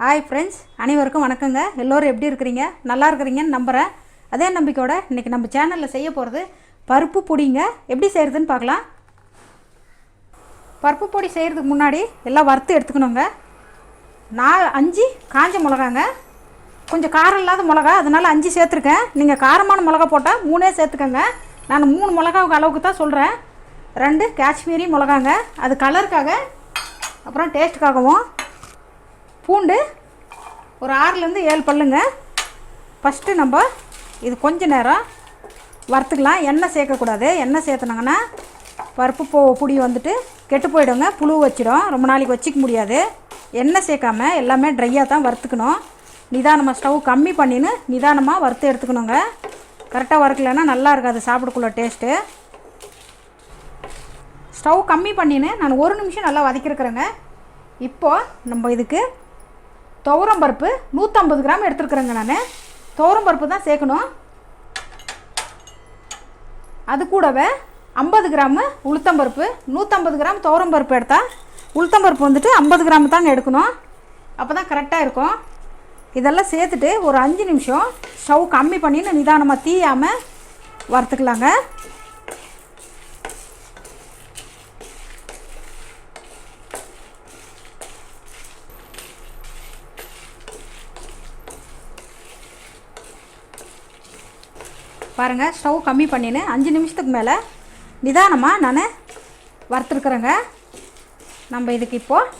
Hi friends, அனைவருக்கும் வணக்கங்க. எல்லோரும் எப்படி இருக்கிறீங்க? நல்லா இருக்கிறீங்கன்னு நம்புகிறேன். அதே நம்பிக்கையோட இன்றைக்கி நம்ம சேனலில் செய்ய போகிறது பருப்பு பொடிங்க. எப்படி செய்கிறதுன்னு பார்க்கலாம். பருப்பு பொடி செய்கிறதுக்கு முன்னாடி எல்லாம் வறுத்து எடுத்துக்கணுங்க. 5 காஞ்ச மிளகாங்க, கொஞ்சம் காரம் இல்லாத மிளகா, அதனால் 5 சேர்த்துருக்கேன். நீங்கள் காரமான மிளகா போட்டால் 3 சேர்த்துக்கோங்க. நான் 3 மிளகாவுக்கு அளவுக்கு தான் சொல்கிறேன். 2 காஷ்மீரி மிளகாங்க, அது கலருக்காக, அப்புறம் டேஸ்ட்டுக்காகவும். பூண்டு ஒரு 6லேருந்து 7 பல்லுங்க. ஃபஸ்ட்டு நம்ம இது கொஞ்சம் நேரம் வறுத்துக்கலாம். எண்ணெய் சேர்க்கக்கூடாது. எண்ணெய் சேர்த்துனாங்கன்னா பருப்பு பொடி வந்துட்டு கெட்டு போயிடுங்க, புழு வச்சிடும், ரொம்ப நாளைக்கு வச்சிக்க முடியாது. எண்ணெய் சேர்க்காம எல்லாமே ட்ரையாக தான் வறுத்துக்கணும். நிதானமாக ஸ்டவ் கம்மி பண்ணின்னு நிதானமாக வறுத்து எடுத்துக்கணுங்க. கரெக்டாக வறுக்கலைன்னா நல்லா இருக்காது சாப்பிடக்குள்ள டேஸ்ட்டு. ஸ்டவ் கம்மி பண்ணின்னு நான் 1 நிமிஷம் நல்லா வதக்கிருக்கிறேங்க. இப்போது நம்ம இதுக்கு துவரம் பருப்பு 150 கிராம் எடுத்துருக்குறேங்க. நான் துவரம் பருப்பு தான் சேர்க்கணும். அது கூடவே 50 கிராமு உளுத்தம்பருப்பு, 150 கிராம் துவரம் பருப்பு எடுத்தால் உளுத்தம்பருப்பு வந்துட்டு 50 கிராம் தாங்க எடுக்கணும். அப்போ தான் கரெக்டாக இருக்கும். இதெல்லாம் சேர்த்துட்டு ஒரு 5 நிமிஷம் ஸ்டவ் கம்மி பண்ணின்னு நிதானமாக தீயாமல் வறுத்துக்கலாங்க. பாருங்கள், ஸ்டவ் கம்மி பண்ணின்னு 5 நிமிஷத்துக்கு மேலே நிதானமாக நான் வறுத்துருக்குறேங்க. நம்ம இதுக்கு இப்போது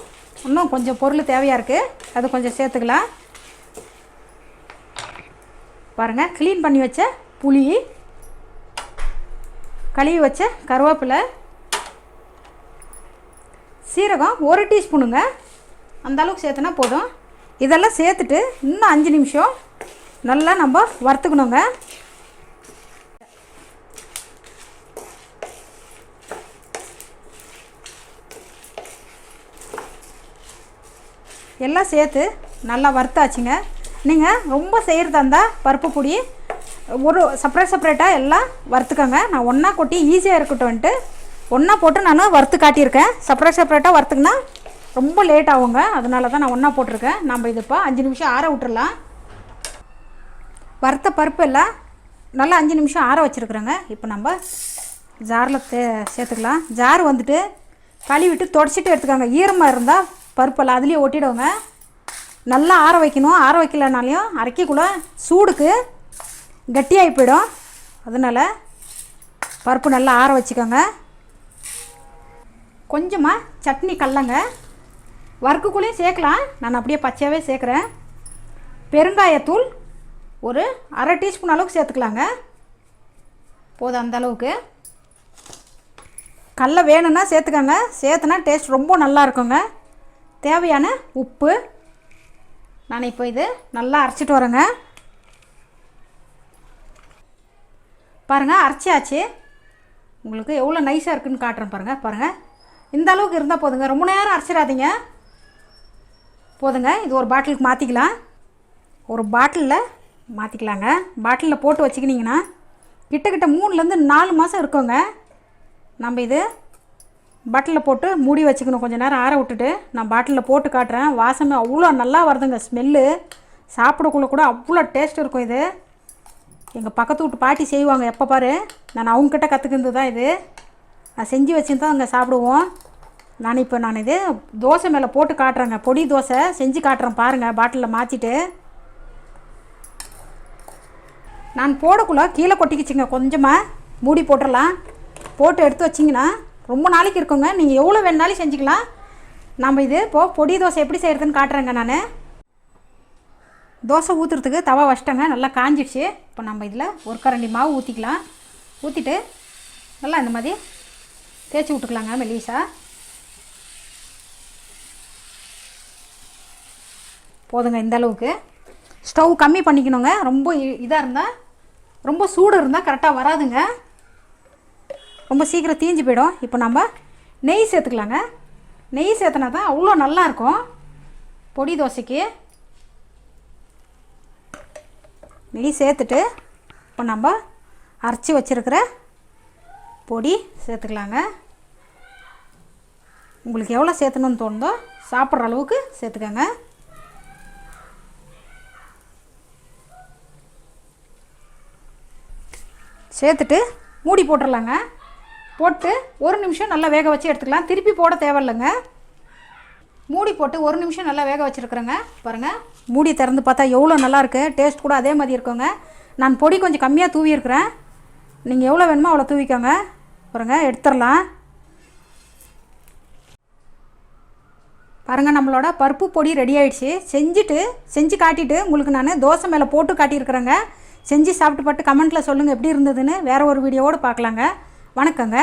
இன்னும் கொஞ்சம் பொருள் தேவையாக இருக்குது, அது கொஞ்சம் சேர்த்துக்கலாம். பாருங்கள், க்ளீன் பண்ணி வச்ச புளி, கழுவி வச்ச கருவேப்பிலை, சீரகம் 1 டீஸ்பூனுங்க, அந்தளவுக்கு சேர்த்துனா போதும். இதெல்லாம் சேர்த்துட்டு இன்னும் 5 நிமிஷம் நல்லா நம்ம வறுத்துக்கணுங்க. எல்லாம் சேர்த்து நல்லா வறுத்தாச்சுங்க. நீங்கள் ரொம்ப செய்கிறதா இருந்தால் பருப்பு பொடி ஒரு செப்பரேட்டாக எல்லாம் வறுத்துக்கோங்க. நான் ஒன்றா கொட்டி ஈஸியாக இருக்கட்டும்ன்ட்டு ஒன்றா போட்டு நான் வறுத்து காட்டியிருக்கேன். செப்பரேட்டாக வறுத்துக்குன்னா ரொம்ப லேட் ஆகுங்க, அதனால தான் நான் ஒன்றா போட்டிருக்கேன். நம்ம இது இப்போ 5 நிமிஷம் ஆற விட்டுறலாம். வறுத்த பருப்பு எல்லாம் நல்லா 5 நிமிஷம் ஆற வச்சுருக்குறேங்க. இப்போ நம்ம ஜாரில் சேர்த்துக்கலாம். ஜார் வந்துட்டு கழுவிட்டு தொடச்சிட்டு எடுத்துக்கோங்க. ஈரமாக இருந்தால் பருப்பெல்லாம் அதுலேயே ஒட்டிடுவோங்க. நல்லா ஆற வைக்கணும். ஆற வைக்கலனாலையும் அரைக்கக்குள்ள சூடுக்கு கட்டியாகி போயிடும். அதனால் பருப்பு நல்லா ஆற வச்சுக்கோங்க. கொஞ்சமாக சட்னி கல்லங்க வறுக்குக்குள்ளேயும் சேர்க்கலாம், நான் அப்படியே பச்சையாகவே சேர்க்குறேன். பெருங்காயத்தூள் ஒரு 1/2 டீஸ்பூன் அளவுக்கு சேர்த்துக்கலாங்க, போதும் அந்த அளவுக்கு. கடல வேணும்னா சேர்த்துக்கோங்க, சேர்த்துனா டேஸ்ட் ரொம்ப நல்லா இருக்குங்க. தேவையான உப்பு. நான் இப்போ இது நல்லா அரைச்சிட்டு வரேங்க. பாருங்கள், அரைச்சாச்சு. உங்களுக்கு எவ்வளோ நைஸாக இருக்குதுன்னு காட்டுறேன் பாருங்கள். இந்த அளவுக்கு இருந்தால் போதுங்க, ரொம்ப நேரம் அரைச்சிடாதீங்க. போதுங்க. இது ஒரு பாட்டிலுக்கு மாற்றிக்கலாம். ஒரு பாட்டிலில் மாற்றிக்கலாங்க. பாட்டிலில் போட்டு வச்சுக்கினிங்கன்னா கிட்டத்தட்ட 3லேருந்து 4 மாதம் இருக்குங்க. நம்ம இது பாட்டிலில் போட்டு மூடி வச்சுக்கணும். கொஞ்சம் நேரம் ஆற விட்டுட்டு நான் பாட்டிலில் போட்டு காட்டுறேன். வாசமே அவ்வளோ நல்லா வருதுங்க. ஸ்மெல்லு சாப்பிடக்குள்ள கூட அவ்வளோ டேஸ்ட் இருக்கும். இது எங்கள் பக்கத்து வீட்டு பாட்டி செய்வாங்க எப்போ பாரு. நான் அவங்கக்கிட்ட கற்றுக்கிறது தான் இது. நான் செஞ்சு வச்சுன்னு தான் அங்கே சாப்பிடுவோம். நான் இது தோசை மேலே போட்டு காட்டுறேங்க. பொடி தோசை செஞ்சு காட்டுறேன் பாருங்கள். பாட்டிலில் மாற்றிட்டு நான் போடக்குள்ள கீழே கொட்டிக்கிச்சிங்க. கொஞ்சமாக மூடி போட்டுடலாம். போட்டு எடுத்து வச்சிங்கன்னா ரொம்ப நாளைக்கு இருக்குங்க. நீங்கள் எவ்வளோ வேணாலும் செஞ்சுக்கலாம். நம்ம இது இப்போது பொடி தோசை எப்படி செய்கிறதுன்னு காட்டுறேங்க. நான் தோசை ஊற்றுறதுக்கு தவா வச்சிட்டேங்க, நல்லா காஞ்சிடுச்சு. இப்போ நம்ம இதில் ஒரு கரண்டி மாவு ஊற்றிக்கலாம். ஊற்றிட்டு நல்லா இந்த மாதிரி தேய்ச்சி விட்டுக்கலாங்க மெல்லிசா. போதுங்க இந்த அளவுக்கு. ஸ்டவ் கம்மி பண்ணிக்கணுங்க. ரொம்ப இதாக இருந்தால், ரொம்ப சூடு இருந்தால் கரெக்டாக வராதுங்க, ரொம்ப சீக்கிரம் தீஞ்சு போயிடும். இப்போ நம்ம நெய் சேர்த்துக்கலாங்க. நெய் சேர்த்துனா தான் அவ்வளோ நல்லாயிருக்கும் பொடி தோசைக்கு. நெய் சேர்த்துட்டு இப்போ நம்ம அரைச்சி வச்சுருக்கிற பொடி சேர்த்துக்கலாங்க. உங்களுக்கு எவ்வளோ சேர்த்தணுன்னு தோணுதோ சாப்பிட்ற அளவுக்கு சேர்த்துக்கோங்க. சேர்த்துட்டு மூடி போட்டுடலாங்க. போட்டு 1 நிமிஷம் நல்லா வேக வச்சு எடுத்துக்கலாம். திருப்பி போட தேவையில்லைங்க. மூடி போட்டு 1 நிமிஷம் நல்லா வேக வச்சுருக்குறேங்க. பாருங்கள், மூடி திறந்து பார்த்தா எவ்வளோ நல்லாயிருக்கு. டேஸ்ட் கூட அதே மாதிரி இருக்குங்க. நான் பொடி கொஞ்சம் கம்மியாக தூவியிருக்கிறேன். நீங்கள் எவ்வளோ வேணுமோ அவ்வளோ தூவிக்கோங்க. பாருங்கள், எடுத்துடலாம். பாருங்கள், நம்மளோட பருப்பு பொடி ரெடி ஆகிடுச்சு. செஞ்சு காட்டிட்டு உங்களுக்கு நான் தோசை மேலே போட்டு காட்டியிருக்கிறேங்க. செஞ்சு சாப்பிட்டு கமெண்ட்டில் சொல்லுங்கள் எப்படி இருந்ததுன்னு. வேறு ஒரு வீடியோவோடு பார்க்கலாங்க. வணக்கங்க.